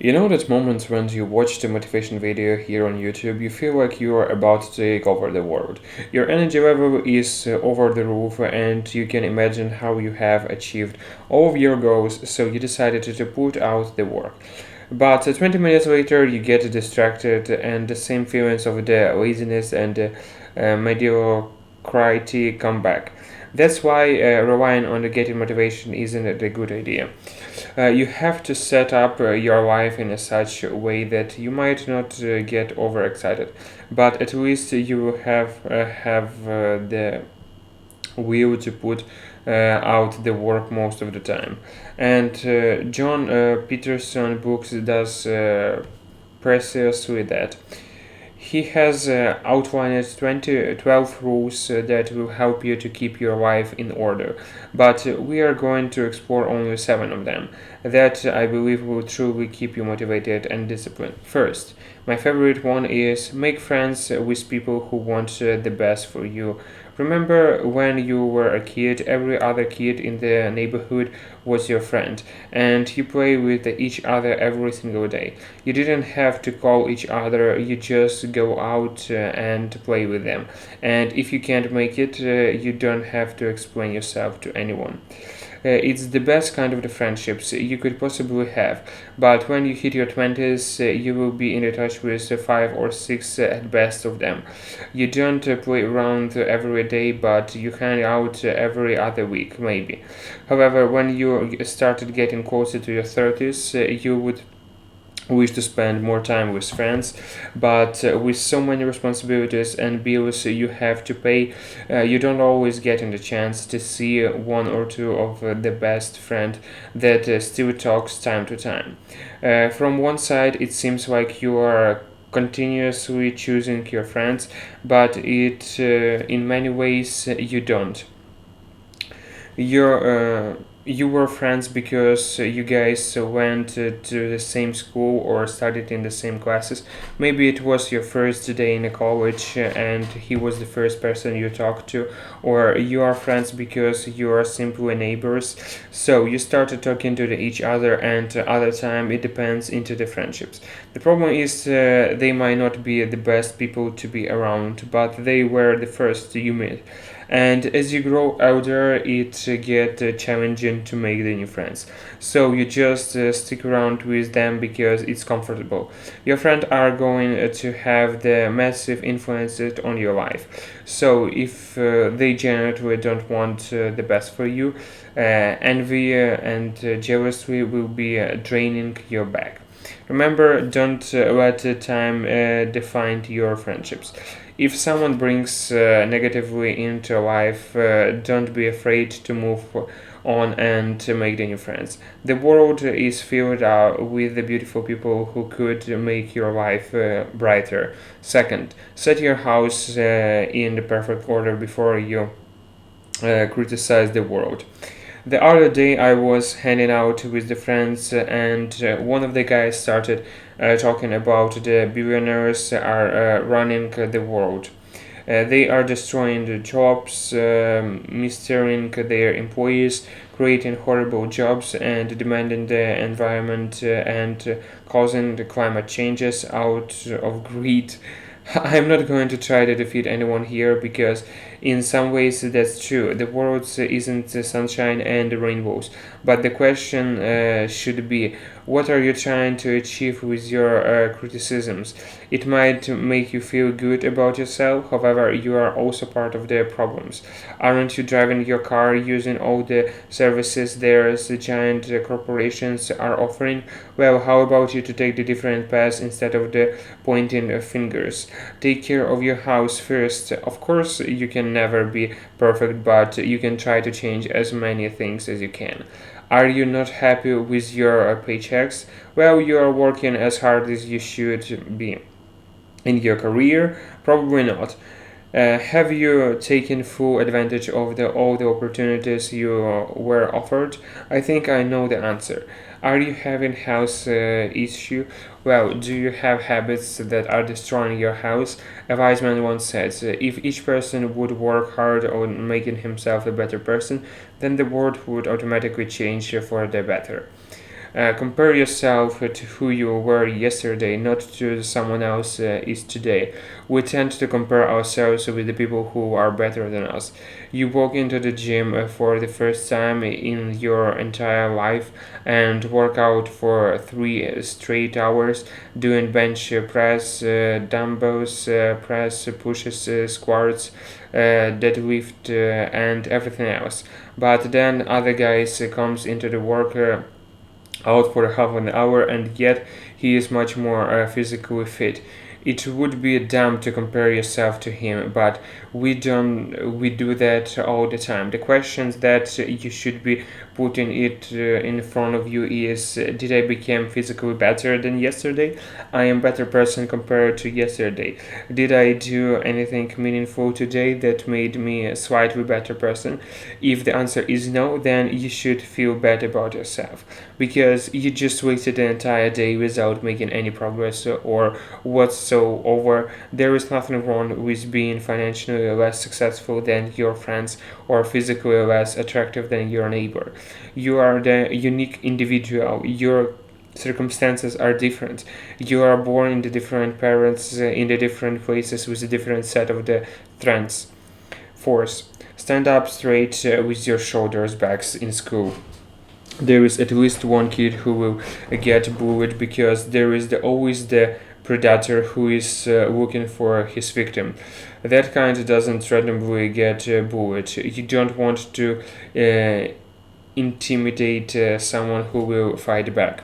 You know that moments when you watch the motivation video here on YouTube, you feel like you are about to take over the world. Your energy level is over the roof, and you can imagine how you have achieved all of your goals, so you decided to put out the work. But 20 minutes later, you get distracted, and the same feelings of the laziness and mediocrity come back. That's why relying on the getting motivation isn't a good idea. You have to set up your life in a such a way that you might not get overexcited, but at least you will have the will to put out the work most of the time. And John Peterson books does precisely that. He has outlined 12 rules that will help you to keep your life in order, but we are going to explore only 7 of them that I believe will truly keep you motivated and disciplined. First, my favorite one is make friends with people who want the best for you. Remember when you were a kid, every other kid in the neighborhood was your friend, and you play with each other every single day. You didn't have to call each other, you just go out and play with them. And if you can't make it, you don't have to explain yourself to anyone. It's the best kind of the friendships you could possibly have. But when you hit your 20s, you will be in touch with 5 or 6 at best of them. You don't play around every day, but you hang out every other week, maybe. However, when you started getting closer to your 30s, you would wish to spend more time with friends, but with so many responsibilities and bills you have to pay, you don't always get in the chance to see one or two of the best friend that still talks time to time. From one side, it seems like you are continuously choosing your friends, but it in many ways you don't. You were friends because you guys went to the same school or studied in the same classes. Maybe it was your first day in a college and he was the first person you talked to, or you are friends because you are simply neighbors. So you started talking to each other, and other time it depends into the friendships. The problem is they might not be the best people to be around, but they were the first you met. And as you grow older, it get challenging to make the new friends. So you just stick around with them because it's comfortable. Your friends are going to have the massive influences on your life. So if they genuinely don't want the best for you, envy and jealousy will be draining your back. Remember, don't let time define your friendships. If someone brings negatively into life, don't be afraid to move on and to make the new friends. The world is filled with the beautiful people who could make your life brighter. Second, set your house in the perfect order before you criticize the world. The other day, I was hanging out with the friends, and one of the guys started talking about the billionaires are running the world. They are destroying the jobs, mistreating their employees, creating horrible jobs, and demanding the environment and causing the climate changes out of greed. I'm not going to try to defeat anyone here because, in some ways, that's true. The world isn't sunshine and rainbows. But the question should be, what are you trying to achieve with your criticisms? It might make you feel good about yourself, however, you are also part of the problems. Aren't you driving your car using all the services there's giant corporations are offering? Well, how about you to take the different paths instead of the pointing fingers? Take care of your house first. Of course, you can never be perfect, but you can try to change as many things as you can. Are you not happy with your paychecks? Well, you are working as hard as you should be. In your career? Probably not. Have you taken full advantage of all the opportunities you were offered? I think I know the answer. Are you having house issue? Well, do you have habits that are destroying your house? A wise man once said, if each person would work hard on making himself a better person, then the world would automatically change for the better. Compare yourself to who you were yesterday, not to someone else is today. We tend to compare ourselves with the people who are better than us. You walk into the gym for the first time in your entire life and work out for 3 straight hours, doing bench press, dumbbells, press, pushes, squats, deadlift, and everything else. But then other guys comes into the work out for half an hour, and yet he is much more physically fit. It would be dumb to compare yourself to him, but we do that all the time. The questions that you should be putting it in front of you is, did I become physically better than yesterday? I am better person compared to yesterday. Did I do anything meaningful today that made me a slightly better person? If the answer is no, then you should feel bad about yourself, because you just wasted an entire day without making any progress or whatsoever. There is nothing wrong with being financially less successful than your friends or physically less attractive than your neighbor. You are the unique individual. Your circumstances are different. You are born in the different parents in the different places with a different set of the trends. Fourth, stand up straight with your shoulders back in school. There is at least one kid who will get bullied because there is always the predator who is looking for his victim. That kind doesn't randomly get bullied. You don't want to intimidate someone who will fight back.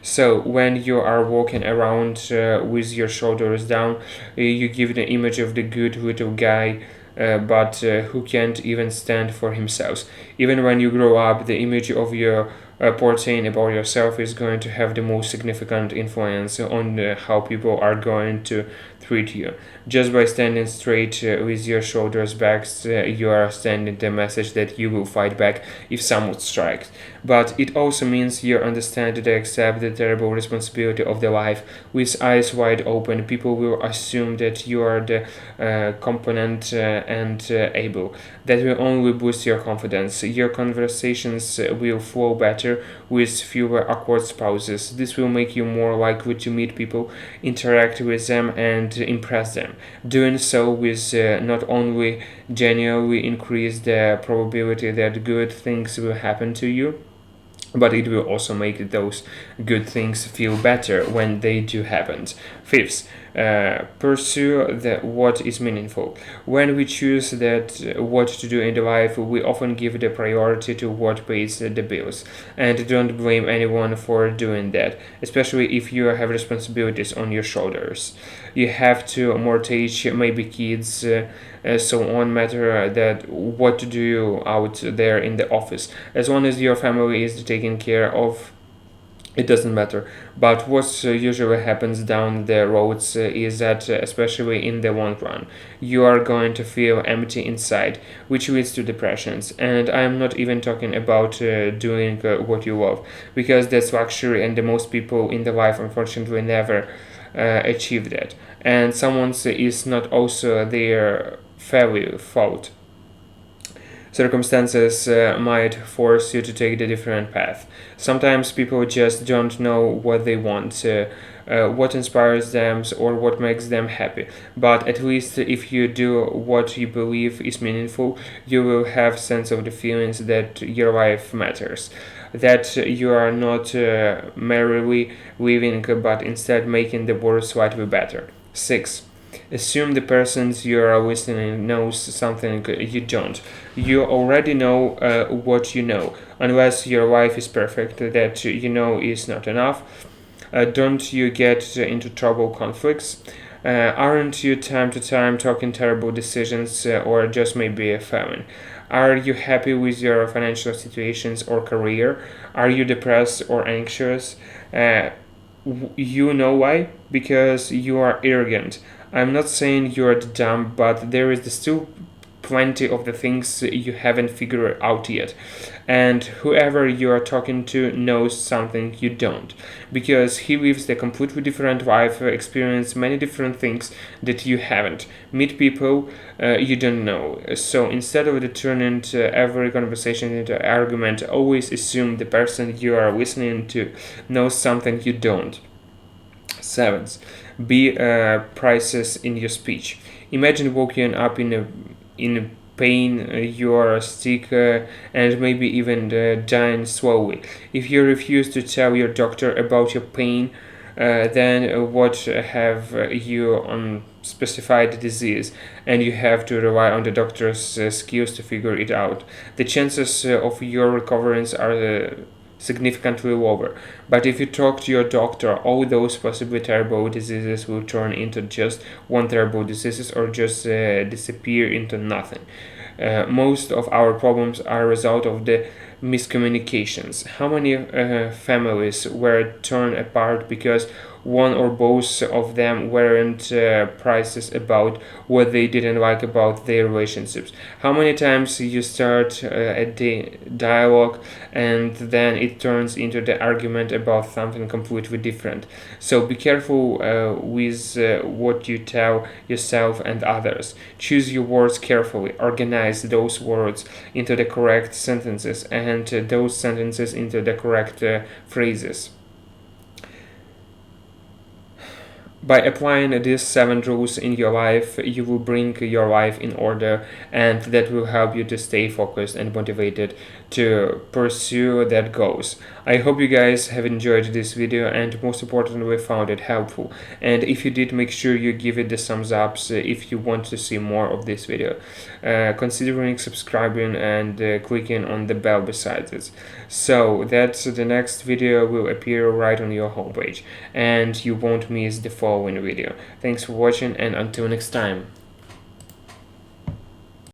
So when you are walking around with your shoulders down, you give the image of the good little guy, but who can't even stand for himself. Even when you grow up, the image of your portraying about yourself is going to have the most significant influence on how people are going to treat you. Just by standing straight with your shoulders back, you are sending the message that you will fight back if someone strikes. But it also means you understand that accept the terrible responsibility of the life. With eyes wide open, people will assume that you are the competent and able. That will only boost your confidence. Your conversations will flow better with fewer awkward pauses. This will make you more likely to meet people, interact with them, and impress them. Doing so will not only genuinely increase the probability that good things will happen to you, but it will also make those good things feel better when they do happen. Fifth, pursue what is meaningful. When we choose that what to do in the life, we often give the priority to what pays the bills, and don't blame anyone for doing that, especially if you have responsibilities on your shoulders. You have to mortgage maybe kids, so on matter that what to do out there in the office. As long as your family is taken care of, it doesn't matter. But what usually happens down the roads is that, especially in the long run, you are going to feel empty inside, which leads to depressions. And I am not even talking about doing what you love, because that's luxury, and the most people in the life unfortunately never achieve that. And someone's is not also their fault. Circumstances might force you to take the different path. Sometimes people just don't know what they want, what inspires them, or what makes them happy. But at least if you do what you believe is meaningful, you will have sense of the feelings that your life matters, that you are not merely living, but instead making the world slightly better. 6. Assume the person you are listening knows something you don't. You already know what you know, unless your life is perfect. That you know is not enough. Don't you get into trouble conflicts? Aren't you time to time talking terrible decisions, or just maybe a famine? Are you happy with your financial situations or career? Are you depressed or anxious? You know why? Because you are arrogant. I'm not saying you're dumb, but there is still plenty of the things you haven't figured out yet. and whoever you are talking to knows something you don't, because he lives a completely different life, experience many different things that you haven't, meet people you don't know. So instead of turning every conversation into an argument, always assume the person you are listening to knows something you don't. Seventh, be precise in your speech. Imagine waking up in pain, you are sick, and maybe even dying slowly. If you refuse to tell your doctor about your pain, then what have you on specified disease, and you have to rely on the doctor's skills to figure it out. The chances of your recoveries are significantly lower. But if you talk to your doctor, all those possibly terrible diseases will turn into just one terrible disease, or just disappear into nothing. Most of our problems are a result of the miscommunications. How many families were torn apart because one or both of them weren't precise about what they didn't like about their relationships? How many times you start a dialogue and then it turns into the argument about something completely different? So be careful with what you tell yourself and others. Choose your words carefully, organize those words into the correct sentences, and those sentences into the correct phrases. By applying these 7 rules in your life, you will bring your life in order, and that will help you to stay focused and motivated to pursue that goals. I hope you guys have enjoyed this video, and most importantly found it helpful. And if you did, make sure you give it the thumbs up if you want to see more of this video, considering subscribing and clicking on the bell beside it, so that the next video will appear right on your homepage and you won't miss the following video. Thanks for watching, and until next time.